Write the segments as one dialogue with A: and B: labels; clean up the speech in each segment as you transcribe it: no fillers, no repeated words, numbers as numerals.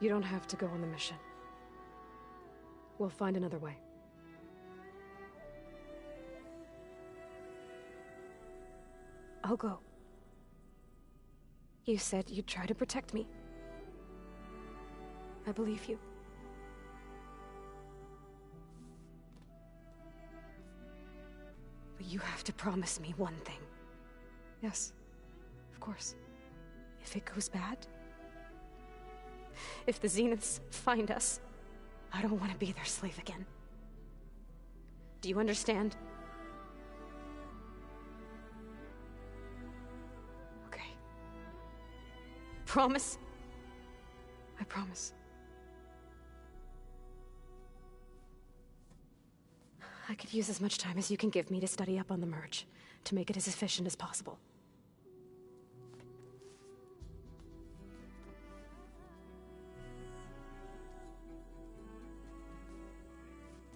A: You don't have to go on the mission. We'll find another way. I'll go. You said you'd try to protect me. I believe you. But you have to promise me one thing. Yes, of course. If it goes bad, if the Zeniths find us, I don't want to be their slave again. Do you understand? Okay. Promise? I promise. I could use as much time as you can give me to study up on the merge, to make it as efficient as possible.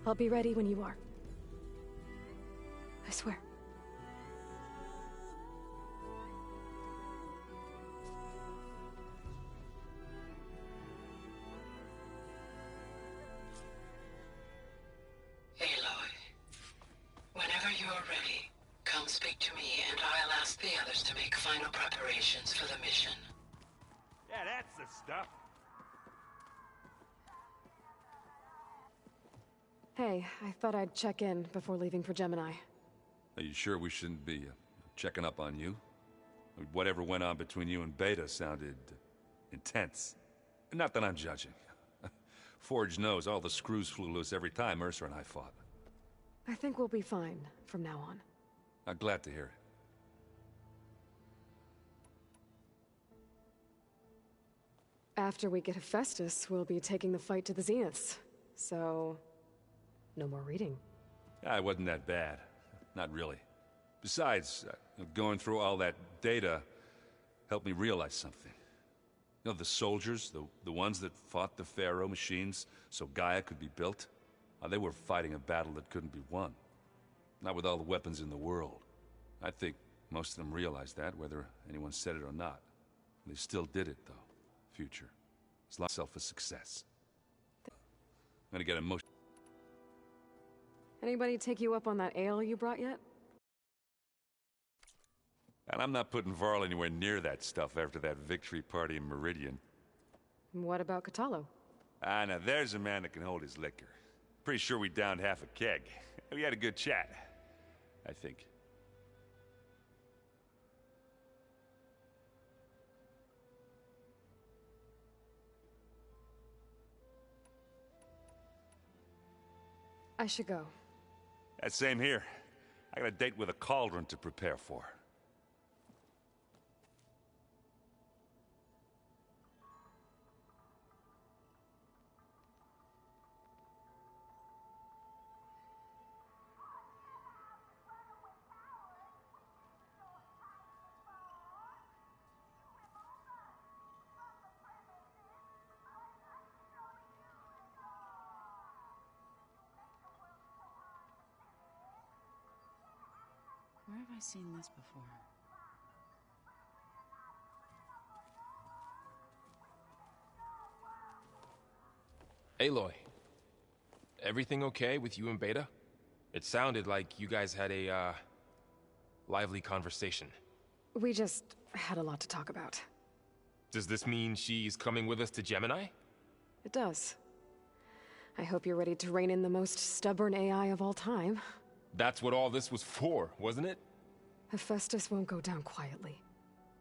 A: I'll be ready when you are. I swear.
B: Aloy, whenever you're ready, come speak to me and I'll ask the others to make final preparations for the mission.
C: Yeah, that's the stuff.
A: Hey, I thought I'd check in before leaving for Gemini.
D: Are you sure we shouldn't be checking up on you? Whatever went on between you and Beta sounded intense. Not that I'm judging. Forge knows all the screws flew loose every time Mercer and I fought.
A: I think we'll be fine from now on.
D: I'm glad to hear it.
A: After we get Hephaestus, we'll be taking the fight to the Zeniths. So, no more reading.
D: It wasn't that bad. Not really. Besides, going through all that data helped me realize something. You know, the soldiers, the ones that fought the Pharaoh machines so Gaia could be built, they were fighting a battle that couldn't be won. Not with all the weapons in the world. I think most of them realized that, whether anyone said it or not. They still did it, though. Future. It's like itself a success. I'm gonna get emotional.
A: Anybody take you up on that ale you brought yet?
D: And I'm not putting Varl anywhere near that stuff after that victory party in Meridian.
A: What about Kotallo?
D: Now there's a man that can hold his liquor. Pretty sure we downed half a keg. We had a good chat, I think.
A: I should go.
D: Same here. I got a date with a cauldron to prepare for.
E: Where have I seen this before?
F: Aloy, everything okay with you and Beta? It sounded like you guys had a, lively conversation.
A: We just had a lot to talk about.
F: Does this mean she's coming with us to Gemini?
A: It does. I hope you're ready to rein in the most stubborn AI of all time.
F: That's what all this was for, wasn't it?
A: Hephaestus won't go down quietly.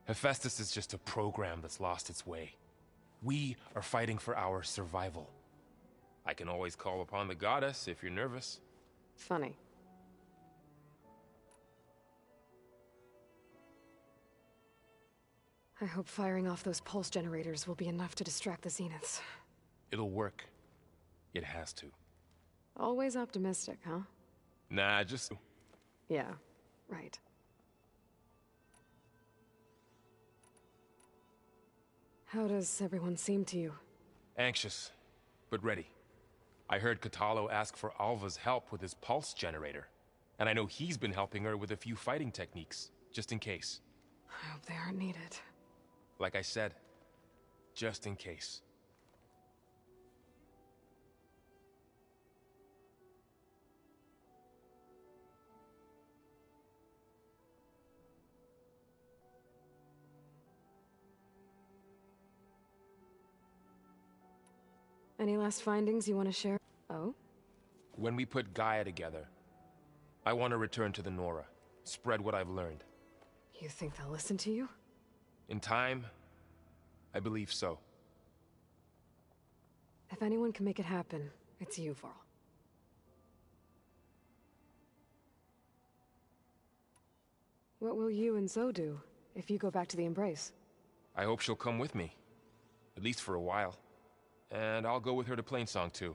F: Hephaestus is just a program that's lost its way. We are fighting for our survival. I can always call upon the goddess if you're nervous.
A: Funny. I hope firing off those pulse generators will be enough to distract the Zeniths.
F: It'll work. It has to.
A: Always optimistic, huh?
F: Nah, just...
A: Yeah, right. How does everyone seem to you?
F: Anxious, but ready. I heard Kotallo ask for Alva's help with his pulse generator. And I know he's been helping her with a few fighting techniques, just in case.
A: I hope they aren't needed.
F: Like I said, just in case.
A: Any last findings you want to share? Oh?
F: When we put Gaia together, I want to return to the Nora, spread what I've learned.
A: You think they'll listen to you?
F: In time, I believe so.
A: If anyone can make it happen, it's you, Varl. What will you and Zoe do if you go back to the Embrace?
F: I hope she'll come with me. At least for a while. And I'll go with her to Plainsong too.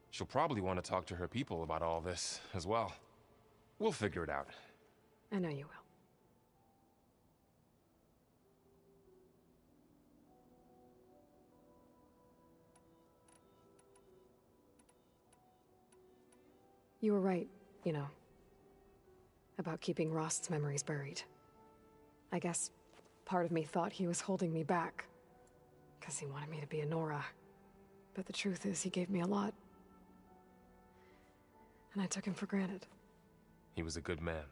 F: She'll probably want to talk to her people about all this as well. We'll figure it out.
A: I know you will. You were right, you know, about keeping Rost's memories buried. I guess part of me thought he was holding me back, because he wanted me to be a Nora. But the truth is, he gave me a lot. And I took him for granted.
F: He was a good man.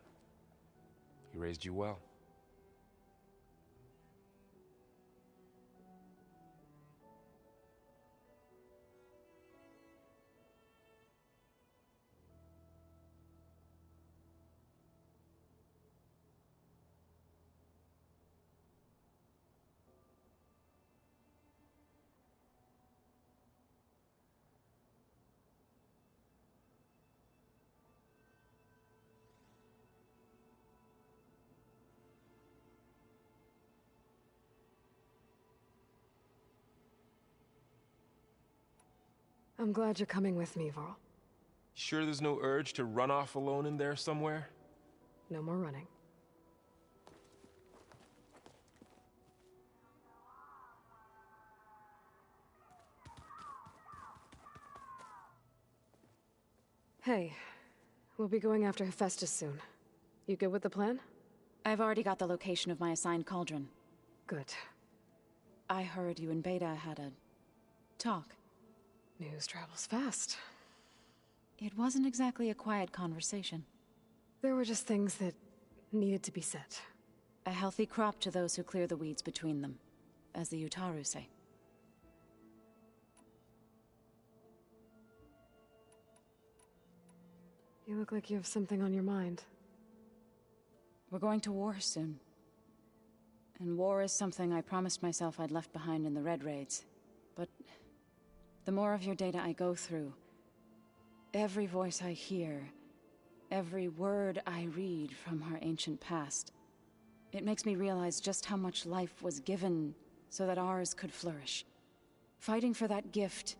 F: He raised you well.
A: I'm glad you're coming with me, Varl.
F: Sure there's no urge to run off alone in there somewhere?
A: No more running. Hey, we'll be going after Hephaestus soon. You good with the plan?
E: I've already got the location of my assigned cauldron.
A: Good.
E: I heard you and Beta had a talk.
A: News travels fast.
E: It wasn't exactly a quiet conversation.
A: There were just things that needed to be said.
E: A healthy crop to those who clear the weeds between them, as the Utaru say.
A: You look like you have something on your mind.
E: We're going to war soon. And war is something I promised myself I'd left behind in the Red Raids. But the more of your data I go through, every voice I hear, every word I read from our ancient past, it makes me realize just how much life was given so that ours could flourish. Fighting for that gift,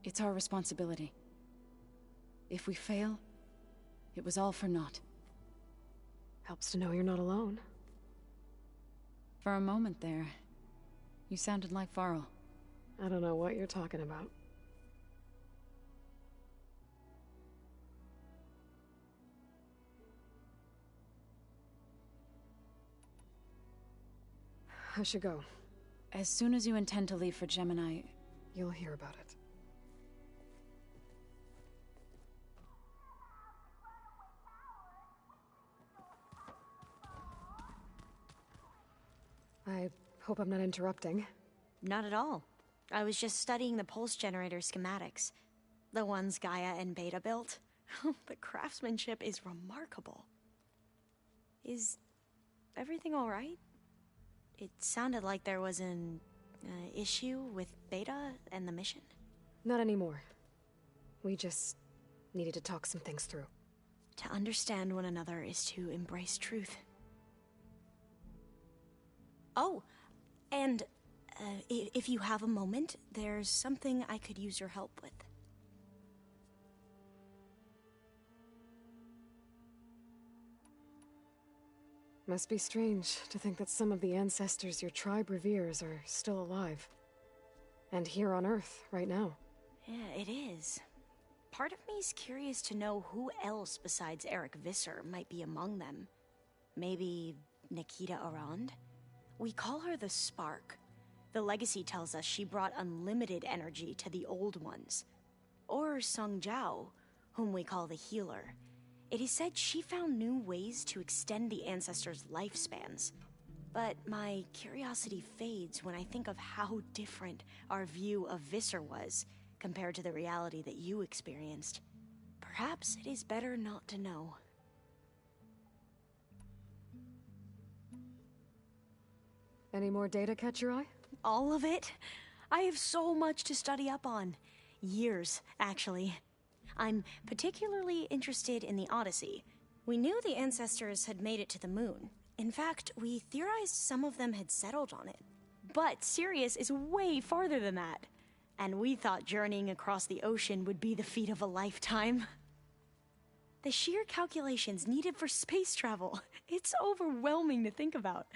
E: it's our responsibility. If we fail, it was all for naught.
A: Helps to know you're not alone.
E: For a moment there, you sounded like Varl.
A: I don't know what you're talking about. I should go.
E: As soon as you intend to leave for Gemini,
A: You'll hear about it. I hope I'm not interrupting.
G: Not at all. I was just studying the pulse generator schematics. The ones Gaia and Beta built. The craftsmanship is remarkable. Is everything all right? It sounded like there was an issue with Beta and the mission.
A: Not anymore. We just needed to talk some things through.
G: To understand one another is to embrace truth. Oh, and if you have a moment, there's something I could use your help with.
A: Must be strange to think that some of the ancestors your tribe reveres are still alive. And here on Earth, right now.
G: Yeah, it is. Part of me's curious to know who else besides Eric Visser might be among them. Maybe Nikita Arand? We call her the Spark. The legacy tells us she brought unlimited energy to the old ones. Or Sung Jiao, whom we call the Healer. It is said she found new ways to extend the ancestors' lifespans. But my curiosity fades when I think of how different our view of Visser was compared to the reality that you experienced. Perhaps it is better not to know.
A: Any more data catch your eye?
G: All of it? I have so much to study up on. Years, actually. I'm particularly interested in the Odyssey. We knew the ancestors had made it to the moon. In fact, we theorized some of them had settled on it. But Sirius is way farther than that. And we thought journeying across the ocean would be the feat of a lifetime. The sheer calculations needed for space travel, it's overwhelming to think about.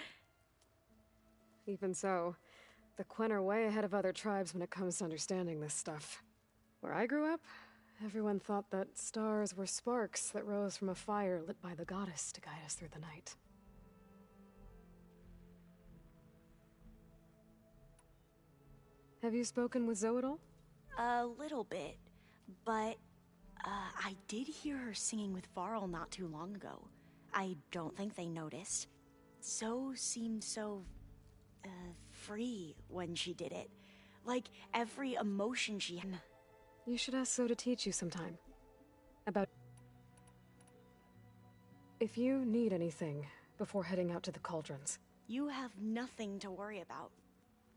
A: Even so, the Quen are way ahead of other tribes when it comes to understanding this stuff. Where I grew up, everyone thought that stars were sparks that rose from a fire lit by the goddess to guide us through the night. Have you spoken with Zoe at all?
G: A little bit, but I did hear her singing with Varl not too long ago. I don't think they noticed. Zoe seemed so free when she did it. Like every emotion she had.
A: You should ask Zoe to teach you sometime. About... If you need anything before heading out to the Cauldrons.
G: You have nothing to worry about.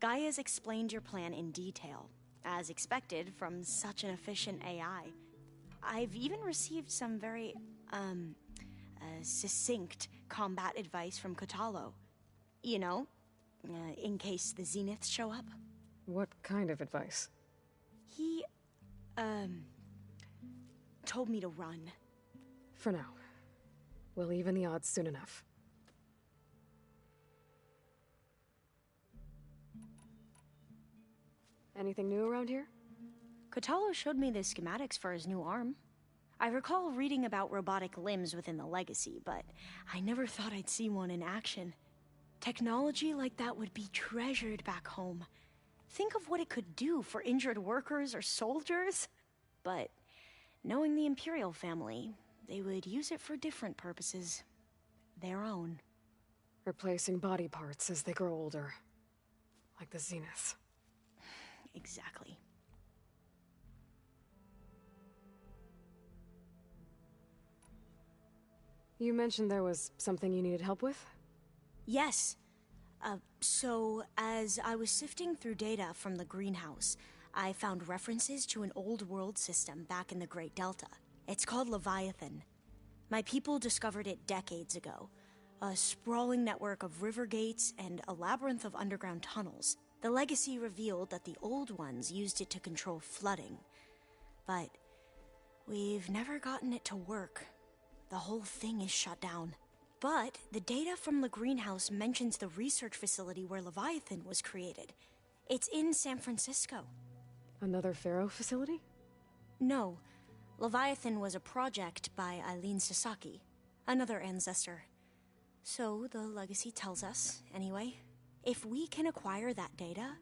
G: Gaia's explained your plan in detail, as expected from such an efficient AI. I've even received some very, succinct combat advice from Kotallo. You know, in case the Zeniths show up.
A: What kind of advice?
G: He, told me to run.
A: For now. We'll even the odds soon enough. Anything new around here?
G: Kotallo showed me the schematics for his new arm. I recall reading about robotic limbs within the Legacy, but I never thought I'd see one in action. Technology like that would be treasured back home. Think of what it could do for injured workers or soldiers. But knowing the Imperial family, they would use it for different purposes. Their own.
A: Replacing body parts as they grow older. Like the Zeniths.
G: Exactly.
A: You mentioned there was something you needed help with?
G: Yes. So, as I was sifting through data from the greenhouse, I found references to an old world system back in the Great Delta. It's called Leviathan. My people discovered it decades ago. A sprawling network of river gates and a labyrinth of underground tunnels. The Legacy revealed that the old ones used it to control flooding. But we've never gotten it to work. The whole thing is shut down. But the data from the greenhouse mentions the research facility where Leviathan was created. It's in San Francisco.
A: Another Pharaoh facility?
G: No. Leviathan was a project by Eileen Sasaki, another ancestor. So the Legacy tells us, anyway. If we can acquire that data,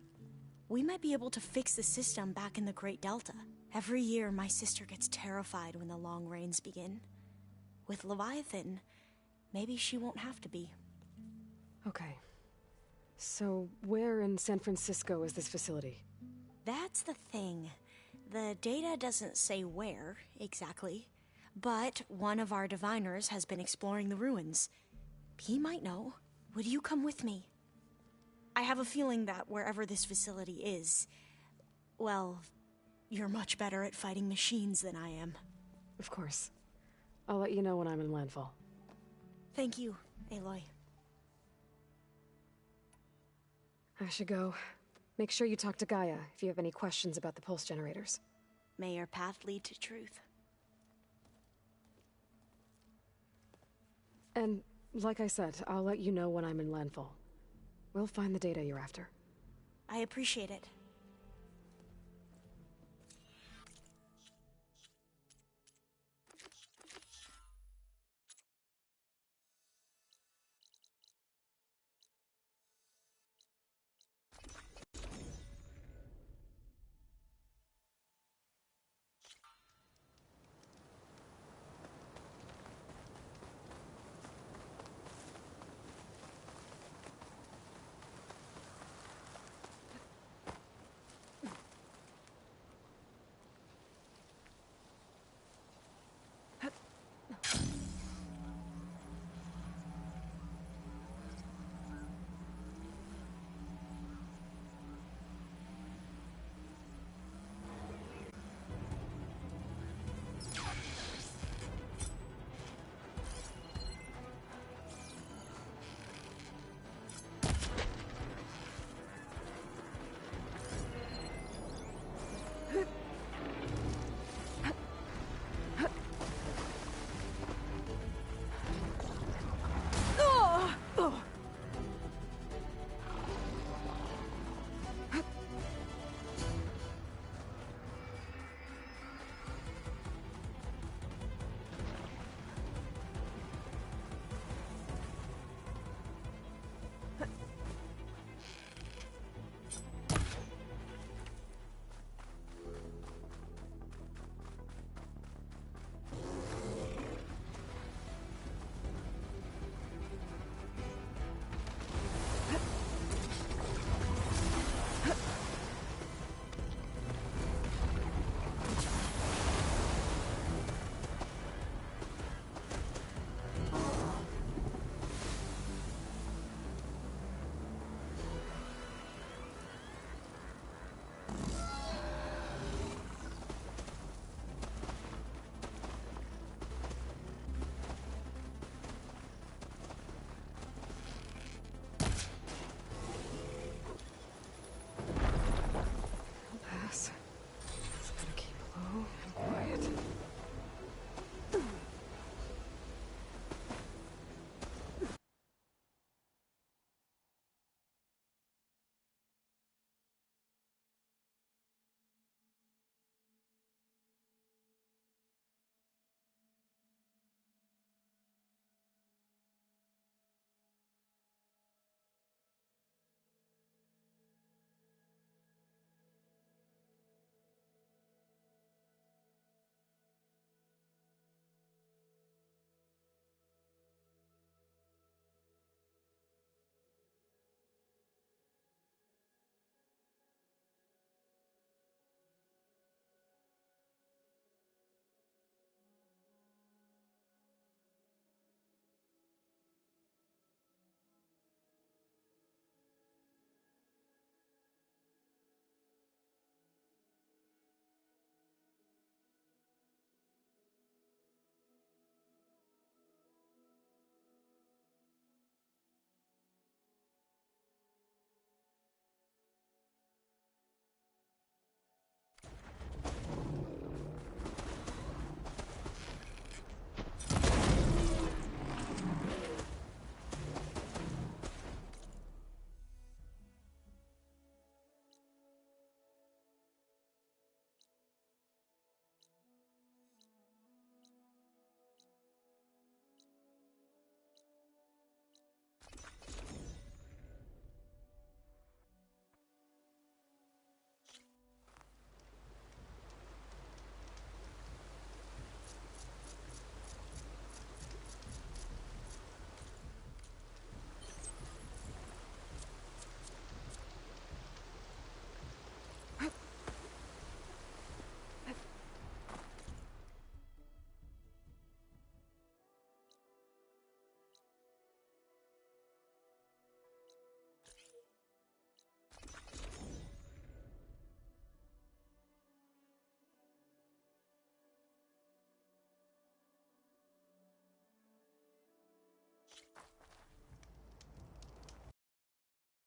G: we might be able to fix the system back in the Great Delta. Every year, my sister gets terrified when the long rains begin. With Leviathan, maybe she won't have to be.
A: Okay. So, where in San Francisco is this facility?
G: That's the thing. The data doesn't say where, exactly. But one of our diviners has been exploring the ruins. He might know. Would you come with me? I have a feeling that wherever this facility is, well, you're much better at fighting machines than I am.
A: Of course. I'll let you know when I'm in landfall.
G: Thank you, Aloy.
A: I should go. Make sure you talk to Gaia if you have any questions about the pulse generators.
G: May your path lead to truth.
A: And, like I said, I'll let you know when I'm in landfall. We'll find the data you're after.
G: I appreciate it.